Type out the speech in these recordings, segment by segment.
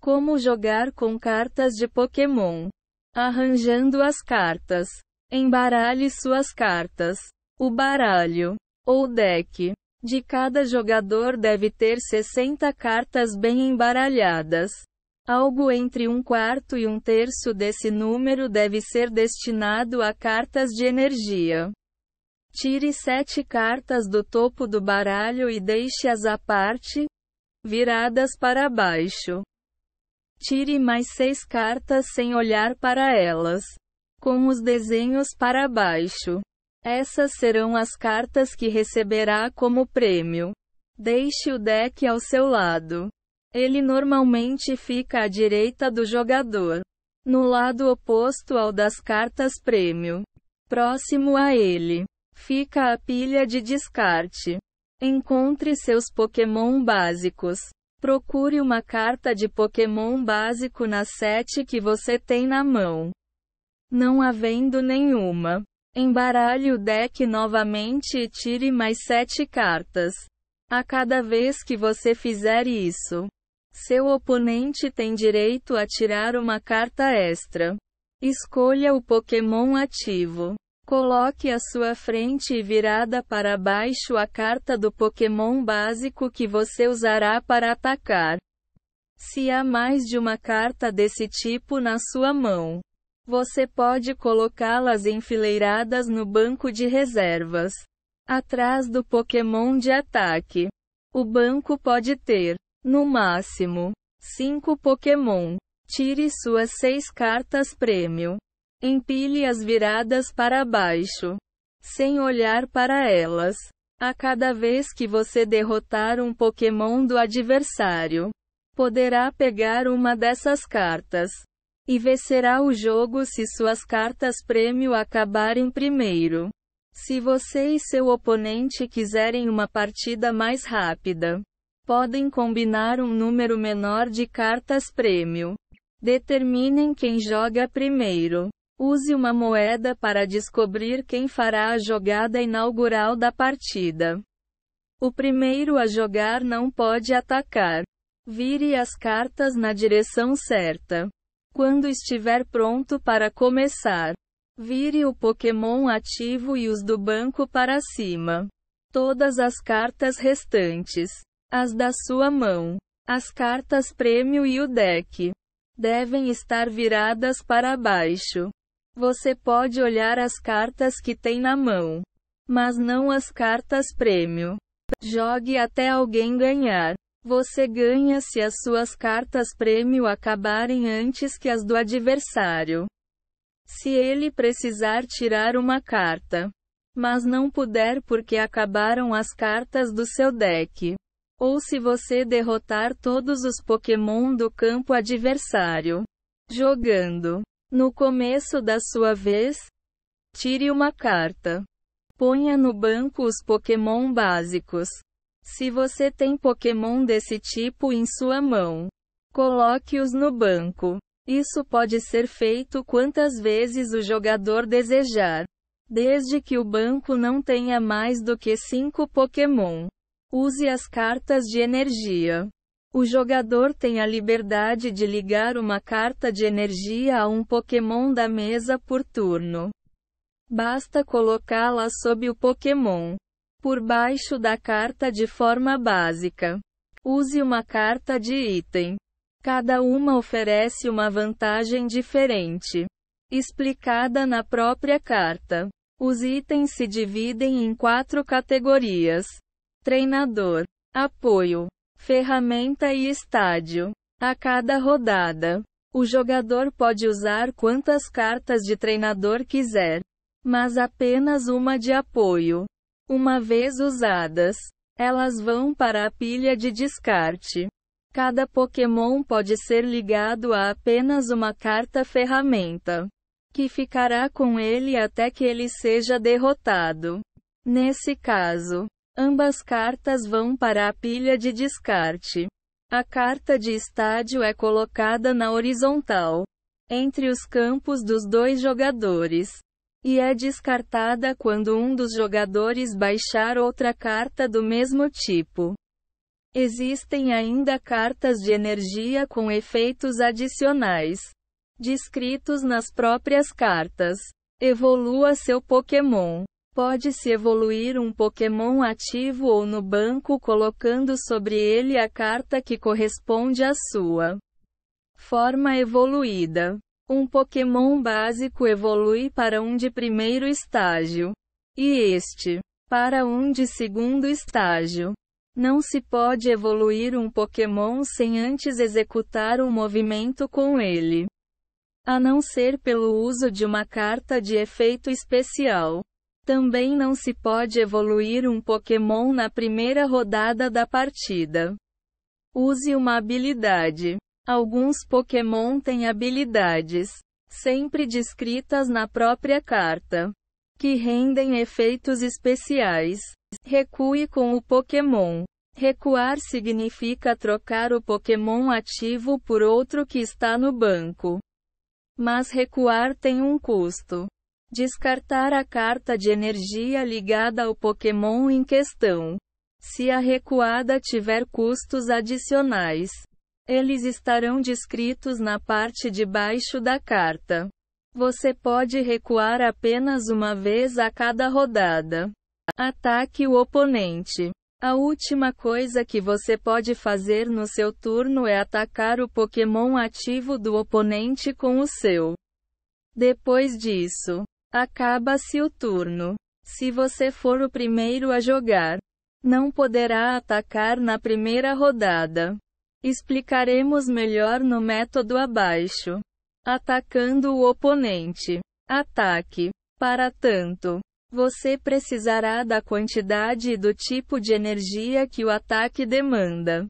Como jogar com cartas de Pokémon. Arranjando as cartas. Embaralhe suas cartas. O baralho, ou deck, de cada jogador deve ter 60 cartas bem embaralhadas. Algo entre 1/4 e 1/3 desse número deve ser destinado a cartas de energia. Tire 7 cartas do topo do baralho e deixe-as à parte, viradas para baixo. Tire mais 6 cartas sem olhar para elas, com os desenhos para baixo. Essas serão as cartas que receberá como prêmio. Deixe o deck ao seu lado. Ele normalmente fica à direita do jogador, no lado oposto ao das cartas prêmio. Próximo a ele, fica a pilha de descarte. Encontre seus Pokémon básicos. Procure uma carta de Pokémon básico na 7 que você tem na mão. Não havendo nenhuma, embaralhe o deck novamente e tire mais 7 cartas. A cada vez que você fizer isso, seu oponente tem direito a tirar uma carta extra. Escolha o Pokémon ativo. Coloque à sua frente e virada para baixo a carta do Pokémon básico que você usará para atacar. Se há mais de uma carta desse tipo na sua mão, você pode colocá-las enfileiradas no banco de reservas, atrás do Pokémon de ataque. O banco pode ter, no máximo, 5 Pokémon. Tire suas 6 cartas prêmio. Empilhe-as viradas para baixo, sem olhar para elas. A cada vez que você derrotar um Pokémon do adversário, poderá pegar uma dessas cartas e vencerá o jogo se suas cartas prêmio acabarem primeiro. Se você e seu oponente quiserem uma partida mais rápida, podem combinar um número menor de cartas prêmio. Determinem quem joga primeiro. Use uma moeda para descobrir quem fará a jogada inaugural da partida. O primeiro a jogar não pode atacar. Vire as cartas na direção certa. Quando estiver pronto para começar, vire o Pokémon ativo e os do banco para cima. Todas as cartas restantes, as da sua mão, as cartas prêmio e o deck, devem estar viradas para baixo. Você pode olhar as cartas que tem na mão, mas não as cartas prêmio. Jogue até alguém ganhar. Você ganha se as suas cartas prêmio acabarem antes que as do adversário. Se ele precisar tirar uma carta, mas não puder porque acabaram as cartas do seu deck, ou se você derrotar todos os Pokémon do campo adversário, jogando no começo da sua vez, tire uma carta. Ponha no banco os Pokémon básicos. Se você tem Pokémon desse tipo em sua mão, coloque-os no banco. Isso pode ser feito quantas vezes o jogador desejar, desde que o banco não tenha mais do que 5 Pokémon. Use as cartas de energia. O jogador tem a liberdade de ligar uma carta de energia a um Pokémon da mesa por turno. Basta colocá-la sob o Pokémon, por baixo da carta de forma básica. Use uma carta de item. Cada uma oferece uma vantagem diferente, explicada na própria carta. Os itens se dividem em 4 categorias: treinador, apoio, ferramenta e estádio. A cada rodada, o jogador pode usar quantas cartas de treinador quiser, mas apenas uma de apoio. Uma vez usadas, elas vão para a pilha de descarte. Cada Pokémon pode ser ligado a apenas uma carta ferramenta, que ficará com ele até que ele seja derrotado. Nesse caso, ambas cartas vão para a pilha de descarte. A carta de estádio é colocada na horizontal, entre os campos dos 2 jogadores, e é descartada quando um dos jogadores baixar outra carta do mesmo tipo. Existem ainda cartas de energia com efeitos adicionais, descritos nas próprias cartas. Evolua seu Pokémon. Pode-se evoluir um Pokémon ativo ou no banco colocando sobre ele a carta que corresponde à sua forma evoluída. Um Pokémon básico evolui para um de primeiro estágio, e este, para um de segundo estágio. Não se pode evoluir um Pokémon sem antes executar um movimento com ele, a não ser pelo uso de uma carta de efeito especial. Também não se pode evoluir um Pokémon na primeira rodada da partida. Use uma habilidade. Alguns Pokémon têm habilidades, sempre descritas na própria carta, que rendem efeitos especiais. Recue com o Pokémon. Recuar significa trocar o Pokémon ativo por outro que está no banco. Mas recuar tem um custo. Descartar a carta de energia ligada ao Pokémon em questão. Se a recuada tiver custos adicionais, eles estarão descritos na parte de baixo da carta. Você pode recuar apenas uma vez a cada rodada. Ataque o oponente. A última coisa que você pode fazer no seu turno é atacar o Pokémon ativo do oponente com o seu. Depois disso, acaba-se o turno. Se você for o primeiro a jogar, não poderá atacar na primeira rodada. Explicaremos melhor no método abaixo. Atacando o oponente. Ataque. Para tanto, você precisará da quantidade e do tipo de energia que o ataque demanda,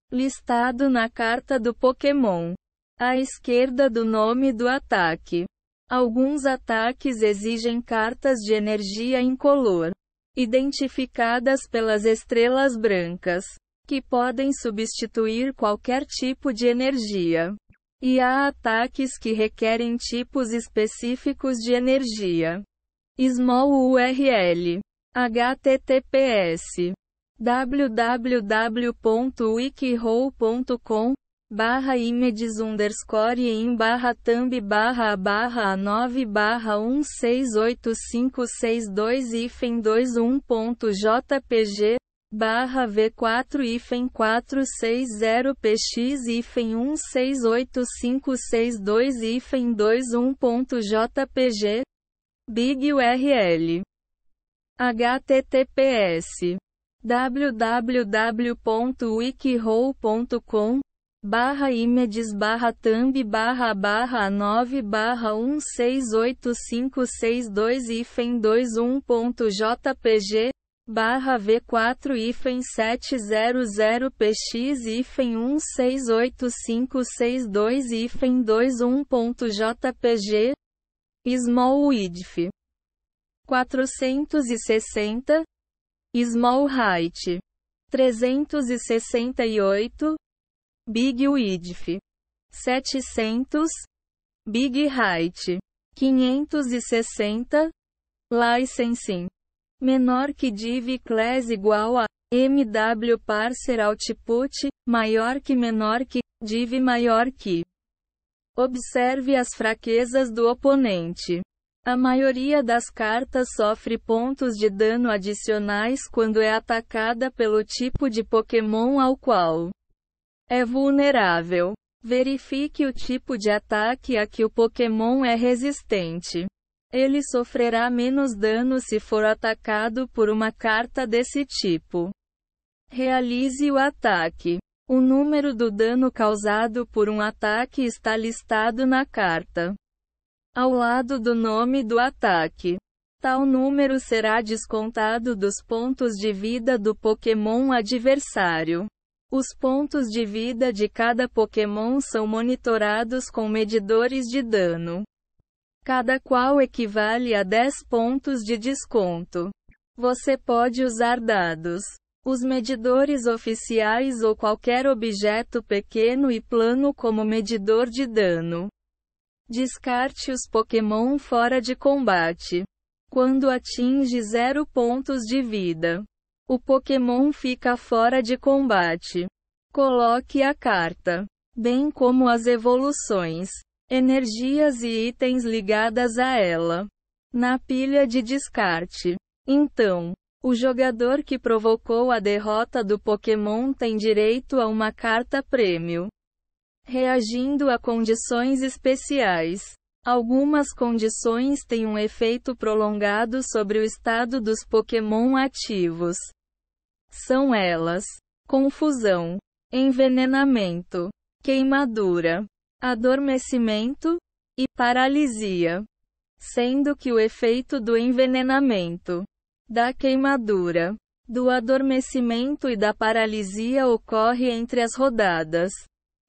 listado na carta do Pokémon, à esquerda do nome do ataque. Alguns ataques exigem cartas de energia incolor, identificadas pelas estrelas brancas, que podem substituir qualquer tipo de energia. E há ataques que requerem tipos específicos de energia. Small URL. https www.wikihole.com/images_a9/a9/1685622-21.jpg V4-460px-1685622-21.jpg Big URL. https www.wikihole.com/images/thumb/a9/1685622-21.jpg V4-700px-1685622-21.jpg Small width 460, Small height 368, Big width 700, Big height 560, Licensing menor que div class igual a mw parser output, maior que menor que div maior que. Observe as fraquezas do oponente. A maioria das cartas sofre pontos de dano adicionais quando é atacada pelo tipo de Pokémon ao qual é vulnerável. Verifique o tipo de ataque a que o Pokémon é resistente. Ele sofrerá menos dano se for atacado por uma carta desse tipo. Realize o ataque. O número do dano causado por um ataque está listado na carta, ao lado do nome do ataque. Tal número será descontado dos pontos de vida do Pokémon adversário. Os pontos de vida de cada Pokémon são monitorados com medidores de dano, cada qual equivale a 10 pontos de desconto. Você pode usar dados, os medidores oficiais ou qualquer objeto pequeno e plano como medidor de dano. Descarte os Pokémon fora de combate quando atinge 0 pontos de vida. o Pokémon fica fora de combate. Coloque a carta, bem como as evoluções, energias e itens ligadas a ela, na pilha de descarte. Então, o jogador que provocou a derrota do Pokémon tem direito a uma carta prêmio, reagindo a condições especiais. Algumas condições têm um efeito prolongado sobre o estado dos Pokémon ativos. São elas: confusão, envenenamento, queimadura, adormecimento e paralisia. Sendo que o efeito do envenenamento, da queimadura, do adormecimento e da paralisia ocorre entre as rodadas.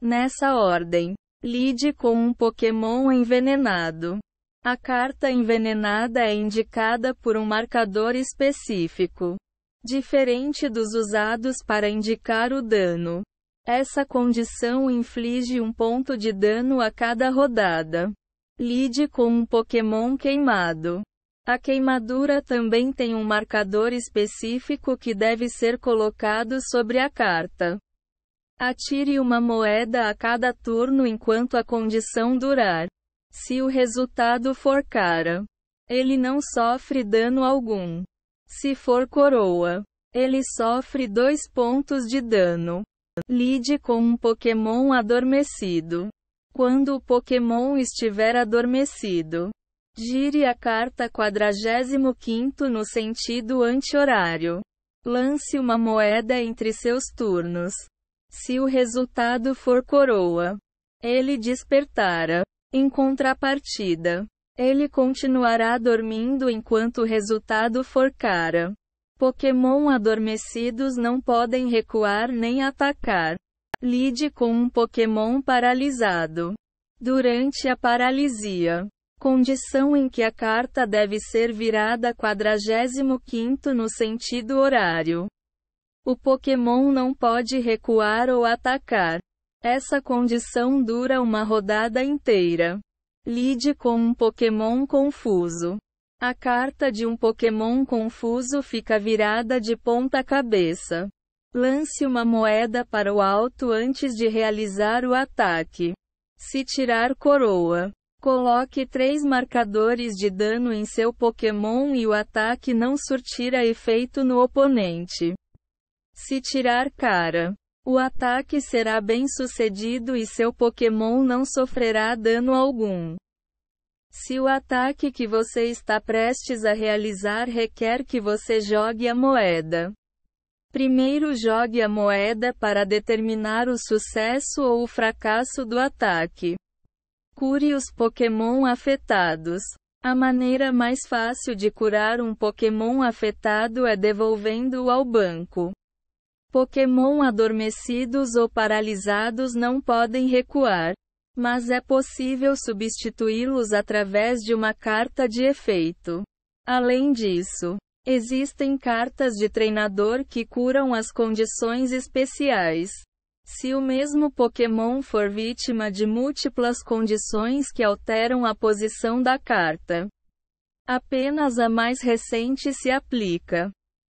Nessa ordem, lide com um Pokémon envenenado. A carta envenenada é indicada por um marcador específico, diferente dos usados para indicar o dano. Essa condição inflige um ponto de dano a cada rodada. Lide com um Pokémon queimado. A queimadura também tem um marcador específico que deve ser colocado sobre a carta. Atire uma moeda a cada turno enquanto a condição durar. Se o resultado for cara, ele não sofre dano algum. Se for coroa, ele sofre 2 pontos de dano. Lide com um Pokémon adormecido. Quando o Pokémon estiver adormecido, gire a carta 45º no sentido anti-horário. Lance uma moeda entre seus turnos. Se o resultado for coroa, ele despertará. Em contrapartida, ele continuará dormindo enquanto o resultado for cara. Pokémon adormecidos não podem recuar nem atacar. Lide com um Pokémon paralisado. Durante a paralisia, condição em que a carta deve ser virada 45º no sentido horário. O Pokémon não pode recuar ou atacar. Essa condição dura uma rodada inteira. Lide com um Pokémon confuso. A carta de um Pokémon confuso fica virada de ponta cabeça. Lance uma moeda para o alto antes de realizar o ataque. Se tirar coroa, coloque 3 marcadores de dano em seu Pokémon e o ataque não surtirá efeito no oponente. Se tirar cara, o ataque será bem sucedido e seu Pokémon não sofrerá dano algum. Se o ataque que você está prestes a realizar requer que você jogue a moeda, primeiro jogue a moeda para determinar o sucesso ou o fracasso do ataque. Cure os Pokémon afetados. A maneira mais fácil de curar um Pokémon afetado é devolvendo-o ao banco. Pokémon adormecidos ou paralisados não podem recuar, mas é possível substituí-los através de uma carta de efeito. Além disso, existem cartas de treinador que curam as condições especiais. Se o mesmo Pokémon for vítima de múltiplas condições que alteram a posição da carta, apenas a mais recente se aplica.